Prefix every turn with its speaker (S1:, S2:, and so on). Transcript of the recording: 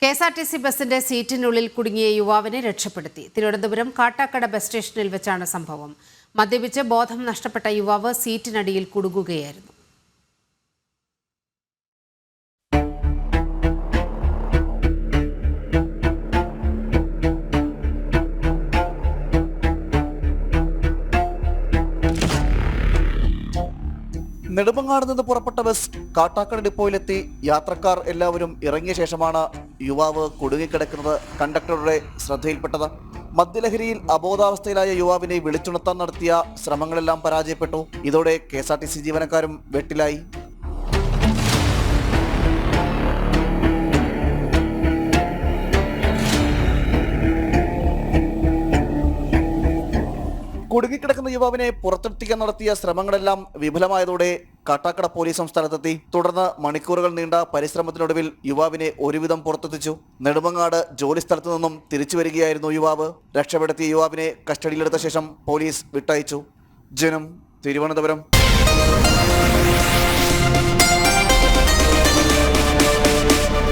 S1: KSRTC ബസിന്റെ സീറ്റിനുള്ളിൽ കുടുങ്ങിയ യുവാവിനെ രക്ഷപ്പെടുത്തി. തിരുവനന്തപുരം കാട്ടാക്കട ബസ് സ്റ്റേഷനിൽ വെച്ചാണ് സംഭവം. മദ്യപിച്ച് ബോധം നഷ്ടപ്പെട്ട യുവാവ് സീറ്റിനടിയിൽ കുടുങ്ങുകയായിരുന്നു.
S2: നെടുമങ്ങാട് നിന്ന് പുറപ്പെട്ട ബസ് കാട്ടാക്കട ഡിപ്പോയിലെത്തി യാത്രക്കാർ എല്ലാവരും ഇറങ്ങിയ ശേഷമാണ് യുവാവ് കുടുങ്ങിക്കിടക്കുന്നത് കണ്ടക്ടറുടെ ശ്രദ്ധയിൽപ്പെട്ടത്. മദ്യലഹരിയിൽ അബോധാവസ്ഥയിലായ യുവാവിനെ വിളിച്ചുണർത്താൻ നടത്തിയ ശ്രമങ്ങളെല്ലാം പരാജയപ്പെട്ടു. ഇതോടെ കെഎസ്ആർടിസി ജീവനക്കാരും വെട്ടിലായി. കുടുങ്ങിക്കിടക്കുന്ന യുവാവിനെ പുറത്തെത്തിക്കാൻ നടത്തിയ ശ്രമങ്ങളെല്ലാം വിഫലമായതോടെ കാട്ടാക്കട പോലീസും സ്ഥലത്തെത്തി. തുടർന്ന് മണിക്കൂറുകൾ നീണ്ട പരിശ്രമത്തിനൊടുവിൽ യുവാവിനെ ഒരുവിധം പുറത്തെത്തിച്ചു. നെടുമങ്ങാട് ജോലി സ്ഥലത്തു നിന്നും തിരിച്ചു വരികയായിരുന്നു യുവാവ്. രക്ഷപ്പെടുത്തിയ യുവാവിനെ കസ്റ്റഡിയിലെടുത്ത ശേഷം പോലീസ് വിട്ടയച്ചു. ജനം, തിരുവനന്തപുരം.